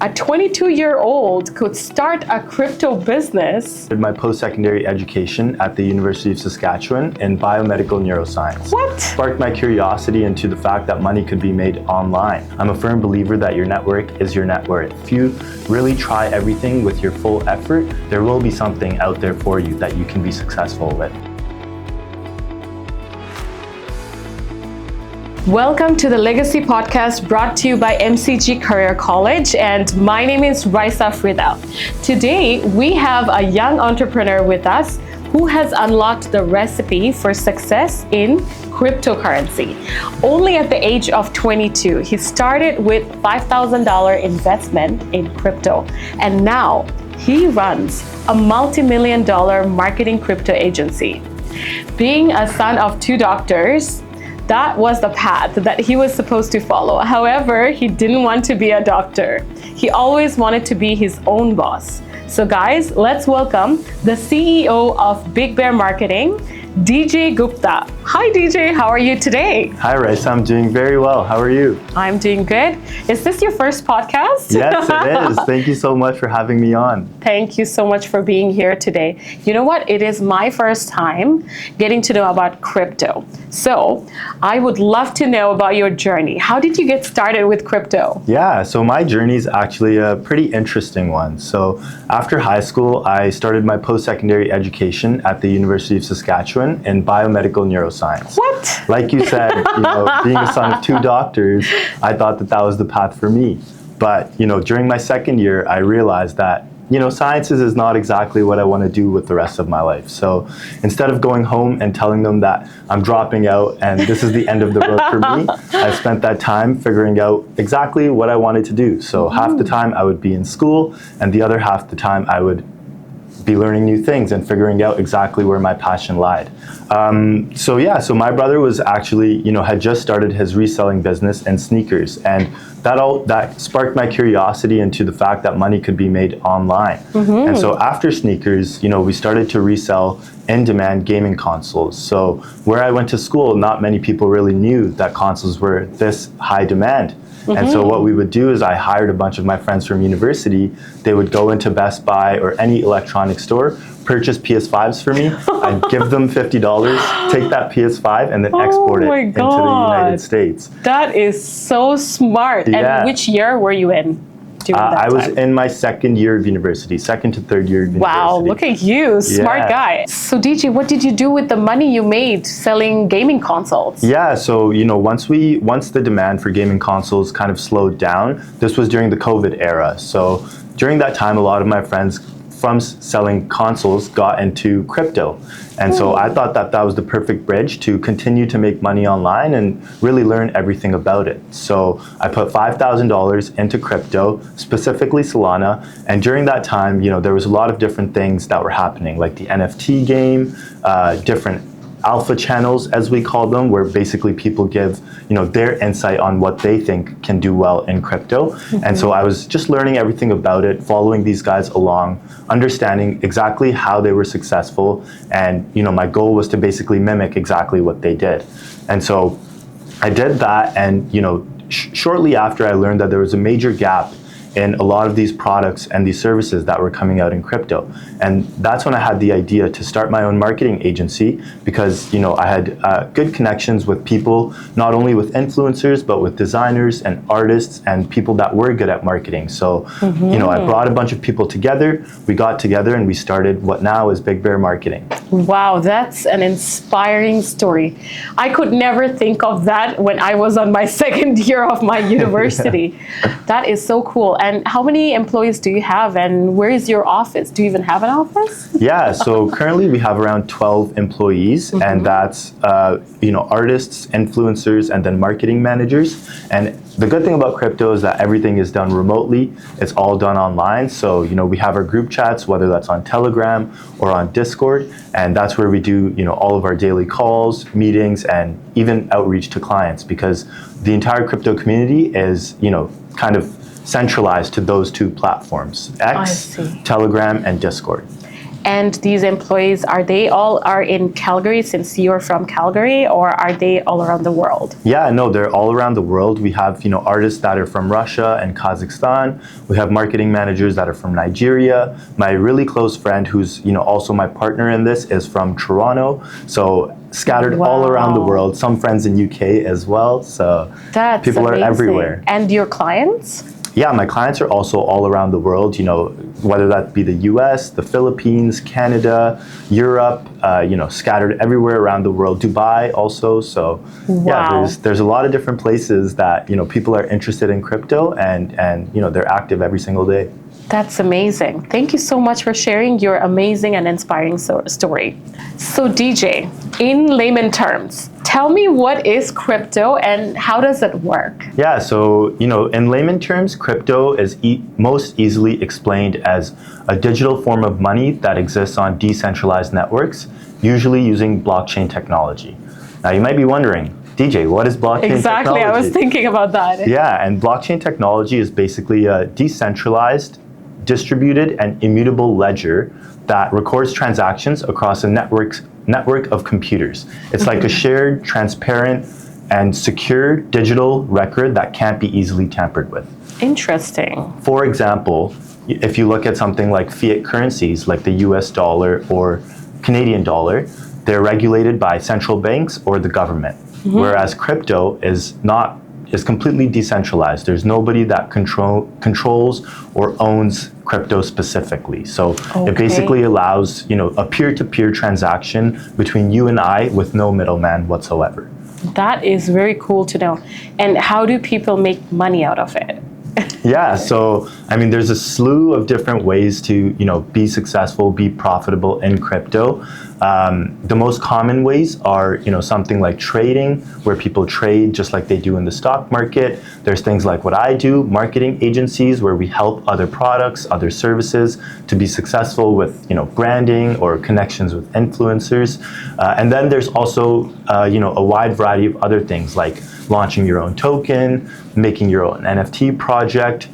a 22-year-old could start a crypto business. I did my post-secondary education at the University of Saskatchewan in biomedical neuroscience. What? Sparked my curiosity into the fact that money could be made online. I'm a firm believer that your network is your net worth. If you really try everything with your full effort, there will be something out there for you that you can be successful with. Welcome to the Legacy Podcast brought to you by MCG Career College, and my name is Raisa Frida. Today, we have a young entrepreneur with us who has unlocked the recipe for success in cryptocurrency. Only at the age of 22, he started with $5,000 investment in crypto, and now he runs a multi-million-dollar marketing crypto agency. Being a son of two doctors, that was the path that he was supposed to follow. However, he didn't want to be a doctor. He always wanted to be his own boss. So guys, let's welcome the CEO of Big Bear Marketing, DJ Gupta. Hi DJ, how are you today? Hi Raisa, I'm doing very well. How are you? I'm doing good. Is this your first podcast? Yes, it is. Thank you so much for having me on. Thank you so much for being here today. You know what? It is my first time getting to know about crypto. So I would love to know about your journey. How did you get started with crypto? Yeah, so my journey is actually a pretty interesting one. So after high school, I started my post-secondary education at the University of Saskatchewan in biomedical neuroscience. What? Like you said, being a son of two doctors, I thought that was the path for me. But, during my second year, I realized that sciences is not exactly what I want to do with the rest of my life. So instead of going home and telling them that I'm dropping out and this is the end of the road for me, I spent that time figuring out exactly what I wanted to do. So half the time I would be in school, and the other half the time I would be learning new things and figuring out exactly where my passion lied. So my brother was actually, had just started his reselling business in sneakers, and that sparked my curiosity into the fact that money could be made online. And so after sneakers, we started to resell in-demand gaming consoles. So where I went to school, not many people really knew that consoles were this high demand. And so what we would do is I hired a bunch of my friends from university. They would go into Best Buy or any electronic store, purchase PS5s for me. I'd give them $50, take that PS5, and then export it into the United States. That is so smart. Yeah. And which year were you in? I was in my second year of university, second to third year of university. Wow, look at you, smart guy. So DJ, what did you do with the money you made selling gaming consoles? Yeah, so once the demand for gaming consoles kind of slowed down, this was during the COVID era. So during that time, a lot of my friends from selling consoles got into crypto. And so I thought that was the perfect bridge to continue to make money online and really learn everything about it. So I put $5,000 into crypto, specifically Solana. And during that time, there was a lot of different things that were happening, like the NFT game, different alpha channels, as we call them, where basically people give their insight on what they think can do well in crypto. And so I was just learning everything about it, following these guys along, understanding exactly how they were successful, and my goal was to basically mimic exactly what they did. And so I did that, and shortly after, I learned that there was a major gap in a lot of these products and these services that were coming out in crypto. And that's when I had the idea to start my own marketing agency, because I had good connections with people, not only with influencers, but with designers and artists and people that were good at marketing. So, I brought a bunch of people together, we got together, and we started what now is Big Bear Marketing. Wow, that's an inspiring story. I could never think of that when I was on my second year of my university. That is so cool. And how many employees do you have, and where is your office? Do you even have an office? Yeah, so currently we have around 12 employees, and that's artists, influencers, and then marketing managers. And the good thing about crypto is that everything is done remotely. It's all done online. So, we have our group chats, whether that's on Telegram or on Discord, and that's where we do, all of our daily calls, meetings, and even outreach to clients, because the entire crypto community is, kind of centralized to those two platforms, X, Telegram, and Discord. And these employees, are they all in Calgary, since you're from Calgary, or are they all around the world? Yeah, no, they're all around the world. We have, artists that are from Russia and Kazakhstan. We have marketing managers that are from Nigeria. My really close friend, who's, also my partner in this, is from Toronto. So scattered all around the world. Some friends in UK as well. So that's people amazing. Are everywhere. And your clients? Yeah, my clients are also all around the world, whether that be the US, the Philippines, Canada, Europe, scattered everywhere around the world, Dubai also. So yeah, there's a lot of different places that, people are interested in crypto and they're active every single day. That's amazing. Thank you so much for sharing your amazing and inspiring story. So DJ, in layman terms, tell me, what is crypto and how does it work? Yeah, so, in layman terms, crypto is most easily explained as a digital form of money that exists on decentralized networks, usually using blockchain technology. Now, you might be wondering, DJ, what is blockchain technology? Exactly, I was thinking about that. Yeah, and blockchain technology is basically a decentralized, distributed, and immutable ledger that records transactions across a network of computers. It's like a shared, transparent, and secure digital record that can't be easily tampered with. Interesting. For example, if you look at something like fiat currencies, like the US dollar or Canadian dollar, they're regulated by central banks or the government. Whereas crypto is completely decentralized. There's nobody that controls or owns crypto specifically. So it basically allows, a peer-to-peer transaction between you and I with no middleman whatsoever. That is very cool to know. And how do people make money out of it? Yeah, so there's a slew of different ways to be successful, be profitable in crypto. The most common ways are something like trading, where people trade just like they do in the stock market. There's things like what I do, marketing agencies, where we help other products, other services to be successful with branding or connections with influencers. And then there's also a wide variety of other things like launching your own token, making your own NFT project,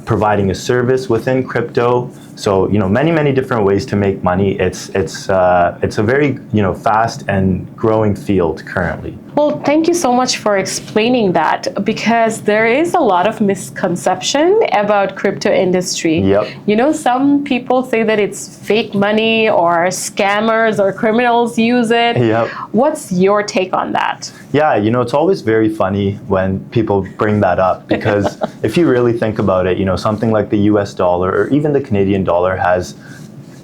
providing a service within crypto. So many different ways to make money. It's a very fast and growing field currently. Well, thank you so much for explaining that, because there is a lot of misconception about crypto industry. Yep. Some people say that it's fake money or scammers or criminals use it. Yep. What's your take on that? Yeah, it's always very funny when people bring that up, because if you really think about it, something like the US dollar or even the Canadian dollar has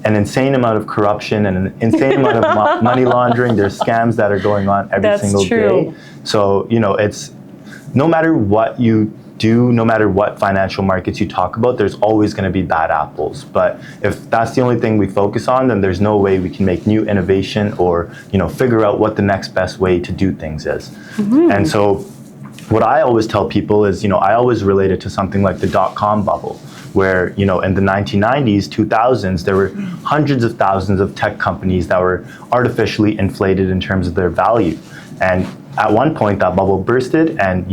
an insane amount of corruption and an insane amount of money laundering. There's scams that are going on every single day. So, it's no matter what you do, no matter what financial markets you talk about, there's always going to be bad apples. But if that's the only thing we focus on, then there's no way we can make new innovation or, figure out what the next best way to do things is. And so what I always tell people is, I always relate it to something like the dot-com bubble, where, in the 1990s, 2000s, there were hundreds of thousands of tech companies that were artificially inflated in terms of their value. And at one point, that bubble bursted and,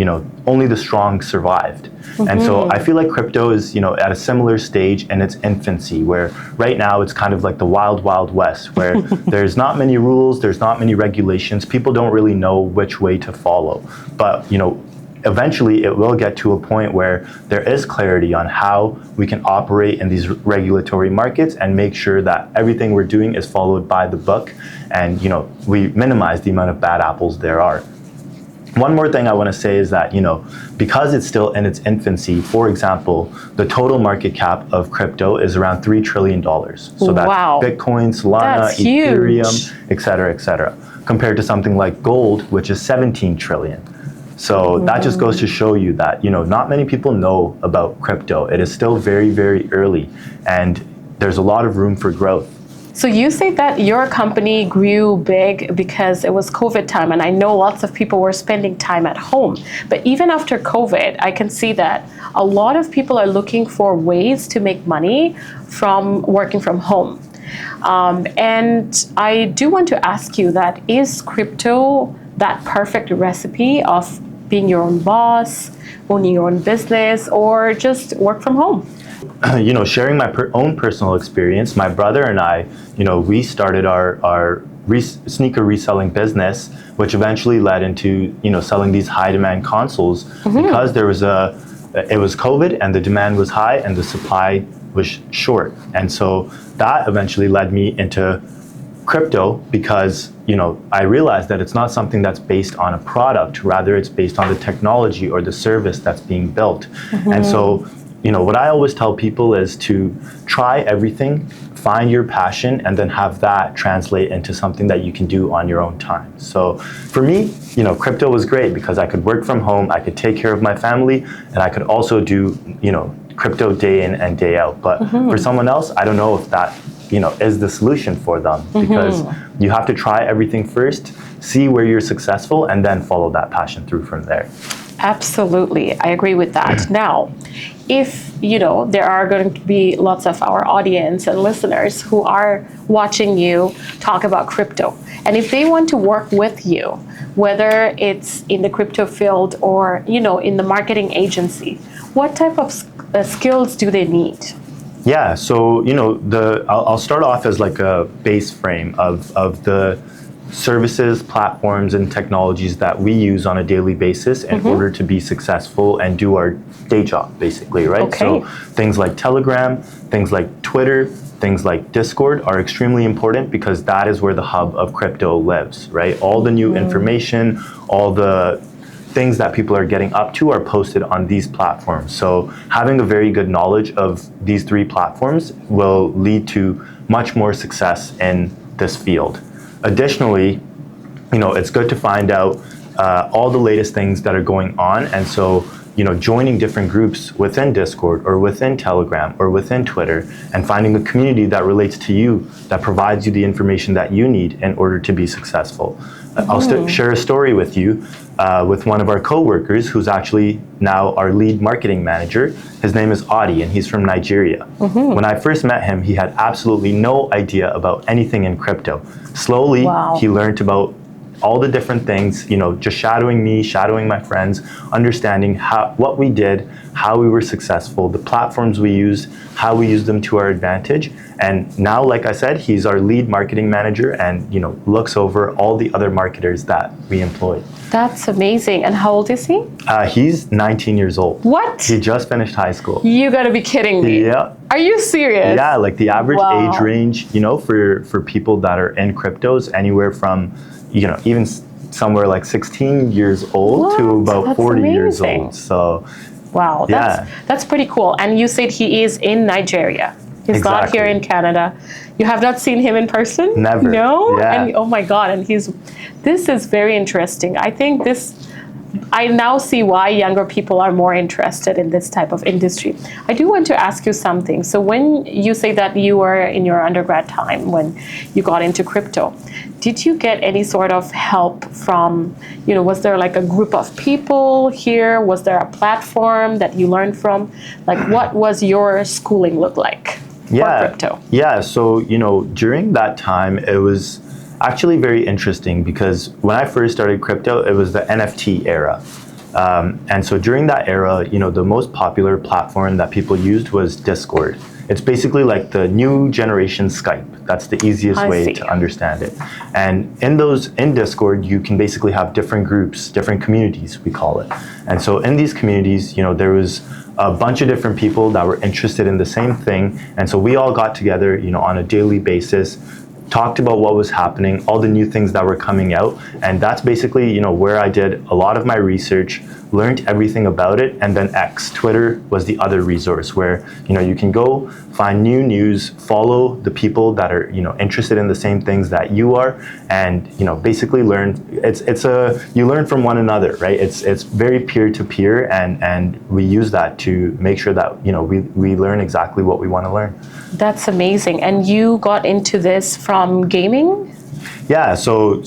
only the strong survived. And so I feel like crypto is, at a similar stage in its infancy, where right now it's kind of like the wild, wild west, where there's not many rules, there's not many regulations, people don't really know which way to follow. But, eventually it will get to a point where there is clarity on how we can operate in these regulatory markets and make sure that everything we're doing is followed by the book, and we minimize the amount of bad apples there are. One more thing I want to say is that, because it's still in its infancy, for example, the total market cap of crypto is around $3 trillion. So that's Bitcoin, Solana, Ethereum, et cetera, compared to something like gold, which is 17 trillion. So that just goes to show you that, not many people know about crypto. It is still very, very early, and there's a lot of room for growth. So you say that your company grew big because it was COVID time, and I know lots of people were spending time at home. But even after COVID, I can see that a lot of people are looking for ways to make money from working from home. And I do want to ask you that, is crypto that perfect recipe of being your own boss, owning your own business, or just work from home? Sharing my own personal experience, my brother and I, we started our sneaker reselling business, which eventually led into, selling these high demand consoles because it was COVID and the demand was high and the supply was short. And so that eventually led me into crypto because, I realized that it's not something that's based on a product, rather it's based on the technology or the service that's being built. And so, what I always tell people is to try everything, find your passion, and then have that translate into something that you can do on your own time. So for me, crypto was great because I could work from home, I could take care of my family, and I could also do, crypto day in and day out. But for someone else, I don't know if that, is the solution for them because you have to try everything first, see where you're successful, and then follow that passion through from there. Absolutely. I agree with that. Now, if, there are going to be lots of our audience and listeners who are watching you talk about crypto, and if they want to work with you, whether it's in the crypto field or, in the marketing agency, what type of skills do they need? Yeah, so, I'll start off as like a base frame of the services, platforms, and technologies that we use on a daily basis in order to be successful and do our day job, basically, right? Okay. So things like Telegram, things like Twitter, things like Discord are extremely important because that is where the hub of crypto lives, right? All the new information, all the things that people are getting up to are posted on these platforms. So having a very good knowledge of these three platforms will lead to much more success in this field. Additionally, it's good to find out all the latest things that are going on. And so, joining different groups within Discord or within Telegram or within Twitter and finding a community that relates to you, that provides you the information that you need in order to be successful. I'll share a story with you with one of our coworkers who's actually now our lead marketing manager. His name is Audi and he's from Nigeria. When I first met him, he had absolutely no idea about anything in crypto. Slowly, he learned about all the different things, just shadowing me, shadowing my friends, understanding what we did, how we were successful, the platforms we used, how we used them to our advantage. And now, like I said, he's our lead marketing manager and, looks over all the other marketers that we employ. That's amazing. And how old is he? He's 19 years old. What? He just finished high school. You gotta be kidding me. Yeah. Are you serious? Yeah, like the average age range, for people that are in cryptos, anywhere from, even somewhere like 16 years old to about That's 40 amazing. years old. So, wow, that's pretty cool. And you said he is in Nigeria. He's not here in Canada. You have not seen him in person? Never. No? Yeah. And, oh my God, and this is very interesting. I think I now see why younger people are more interested in this type of industry. I do want to ask you something. So when you say that you were in your undergrad time when you got into crypto, did you get any sort of help from, was there like a group of people here? Was there a platform that you learned from? Like what was your schooling look like for crypto? Yeah, so, during that time, it was actually very interesting because when I first started crypto, it was the NFT era. And so during that era, the most popular platform that people used was Discord. It's basically like the new generation Skype. That's the easiest way to understand it. And in Discord, you can basically have different groups, different communities, we call it. And so in these communities, there was a bunch of different people that were interested in the same thing. And so we all got together, on a daily basis, talked about what was happening, all the new things that were coming out. And that's basically, where I did a lot of my research, learned everything about it. And then Twitter was the other resource where, you can go find new news, follow the people that are, interested in the same things that you are, and, basically learn. You learn from one another, right? It's very peer-to-peer, and we use that to make sure that, we learn exactly what we want to learn. That's amazing. And you got into this from gaming? Yeah, so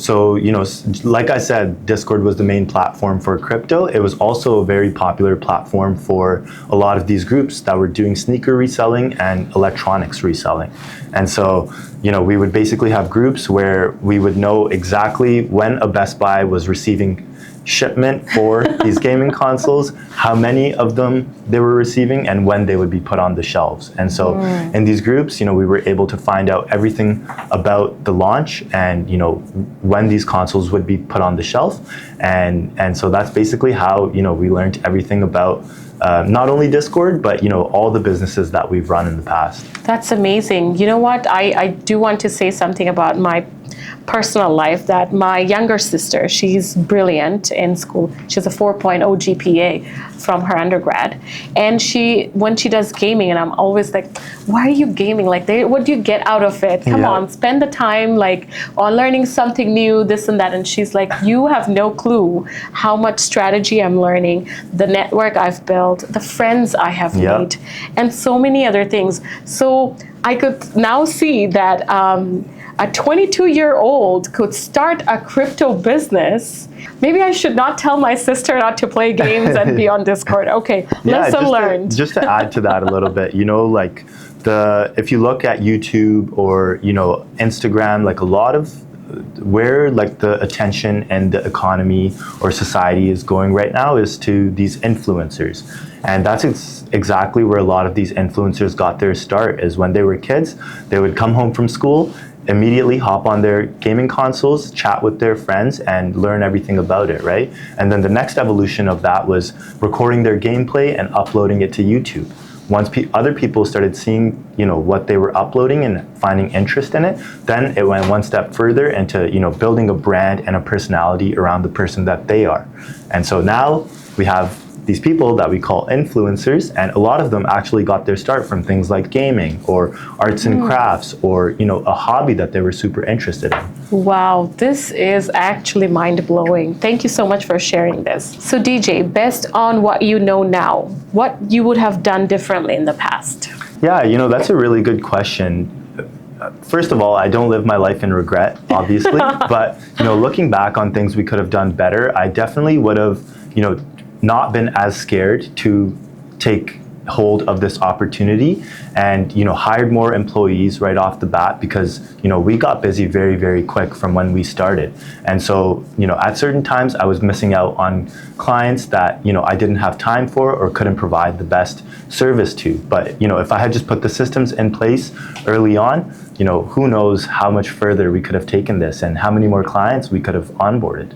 like I said, Discord was the main platform for crypto. It was also a very popular platform for a lot of these groups that were doing sneaker reselling and electronics reselling. And so, we would basically have groups where we would know exactly when a Best Buy was receiving shipment for these gaming consoles, how many of them they were receiving, and when they would be put on the shelves. And so in these groups, we were able to find out everything about the launch and, when these consoles would be put on the shelf. And so that's basically how, we learned everything about not only Discord, but, all the businesses that we've run in the past. That's amazing. You know what? I do want to say something about my personal life, that my younger sister, she's brilliant in school. She has a 4.0 GPA from her undergrad. And when she does gaming, and I'm always like, why are you gaming? Like, what do you get out of it? Come on, spend the time on learning something new, this and that. And she's like, you have no clue how much strategy I'm learning, the network I've built, the friends I have made, and so many other things. So I could now see that a 22-year-old could start a crypto business. Maybe I should not tell my sister not to play games and be on Discord. Okay, lesson learned. Just to add to that a little bit, if you look at YouTube or, Instagram, a lot of where the attention and the economy or society is going right now is to these influencers. And that's exactly where a lot of these influencers got their start, is when they were kids. They would come home from school, immediately hop on their gaming consoles, chat with their friends, and learn everything about it, right? And then the next evolution of that was recording their gameplay and uploading it to YouTube. Once other people started seeing, what they were uploading and finding interest in it, then it went one step further into, building a brand and a personality around the person that they are. And so now we have these people that we call influencers, and a lot of them actually got their start from things like gaming or arts and crafts or, a hobby that they were super interested in. Wow, this is actually mind-blowing. Thank you so much for sharing this. So DJ, based on what you know now, what you would have done differently in the past? Yeah, that's a really good question. First of all, I don't live my life in regret, obviously, but, looking back on things we could have done better, I definitely would have, not been as scared to take hold of this opportunity and, hired more employees right off the bat, because, we got busy very, very quick from when we started. And so, at certain times I was missing out on clients that, I didn't have time for or couldn't provide the best service to. But, if I had just put the systems in place early on, who knows how much further we could have taken this and how many more clients we could have onboarded.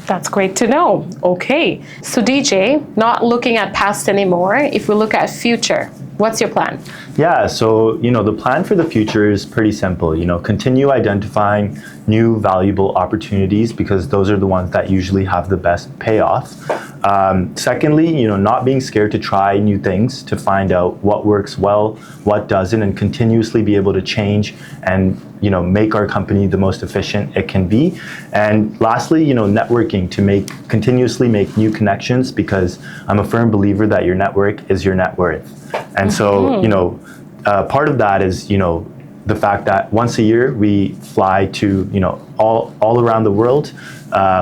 That's great to know. Okay, so DJ, not looking at past anymore, if we look at future, what's your plan? Yeah, so, the plan for the future is pretty simple. Continue identifying new valuable opportunities, because those are the ones that usually have the best payoff. Secondly, not being scared to try new things to find out what works well, what doesn't, and continuously be able to change and, make our company the most efficient it can be. And lastly, networking to continuously make new connections, because I'm a firm believer that your network is your net worth. And so, part of that is, the fact that once a year we fly to, all around the world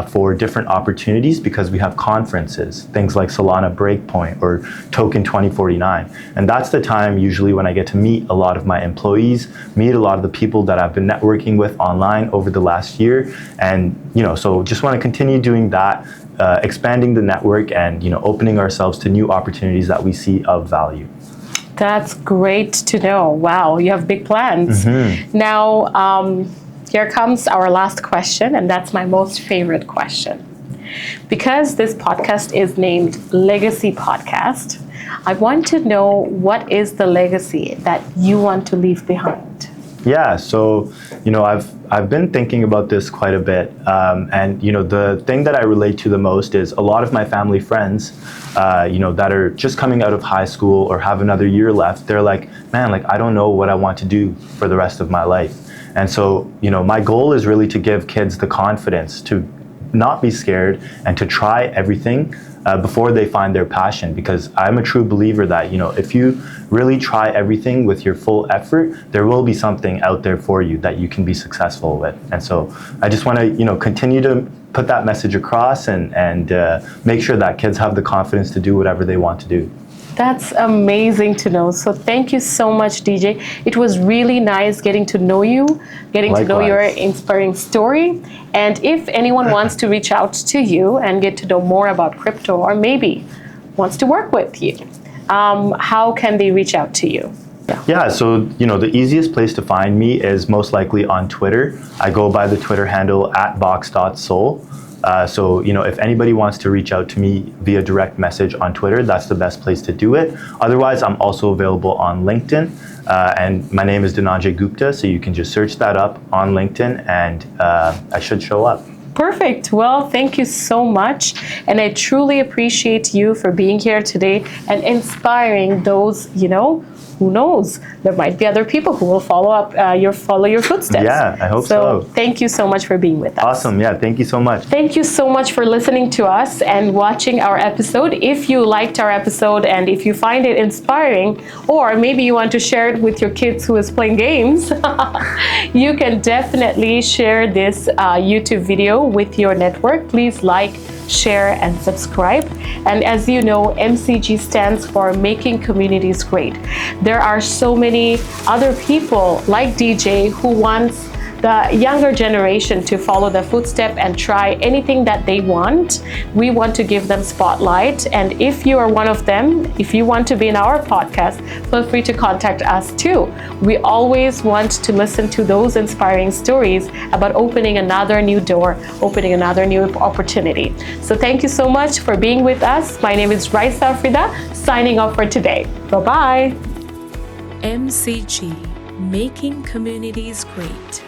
for different opportunities, because we have conferences, things like Solana Breakpoint or Token 2049. And that's the time usually when I get to meet a lot of my employees, meet a lot of the people that I've been networking with online over the last year. And, so just want to continue doing that, expanding the network and, opening ourselves to new opportunities that we see of value. That's great to know. Wow, you have big plans. Now, here comes our last question, and that's my most favorite question. Because this podcast is named Legacy Podcast, I want to know, what is the legacy that you want to leave behind? Yeah, so, I've been thinking about this quite a bit. And, the thing that I relate to the most is a lot of my family friends, that are just coming out of high school or have another year left. They're like, man, I don't know what I want to do for the rest of my life. And so, my goal is really to give kids the confidence to not be scared and to try everything before they find their passion, because I'm a true believer that, if you really try everything with your full effort, there will be something out there for you that you can be successful with. And so I just want to, continue to put that message across and make sure that kids have the confidence to do whatever they want to do. That's amazing to know. So thank you so much, DJ. It was really nice getting to know you, getting to know your inspiring story. And if anyone wants to reach out to you and get to know more about crypto, or maybe wants to work with you, how can they reach out to you? Yeah, so the easiest place to find me is most likely on Twitter. I go by the Twitter handle @box.soul. So if anybody wants to reach out to me via direct message on Twitter, that's the best place to do it. Otherwise, I'm also available on LinkedIn, and my name is Dhananjay Gupta, so you can just search that up on LinkedIn, and I should show up. Perfect. Well, thank you so much. And I truly appreciate you for being here today and inspiring those, who knows? There might be other people who will follow your footsteps. Yeah, I hope so. Thank you so much for being with us. Awesome. Yeah, thank you so much. Thank you so much for listening to us and watching our episode. If you liked our episode and if you find it inspiring, or maybe you want to share it with your kids who is playing games, you can definitely share this YouTube video with your network. Please like, share, and subscribe. And as you know, MCG stands for Making Communities Great. There are so many other people like DJ who wants the younger generation to follow the footstep and try anything that they want. We want to give them spotlight. And if you are one of them, if you want to be in our podcast, feel free to contact us too. We always want to listen to those inspiring stories about opening another new door, opening another new opportunity. So thank you so much for being with us. My name is Raisa Frida, signing off for today. Bye-bye. MCG, Making Communities Great.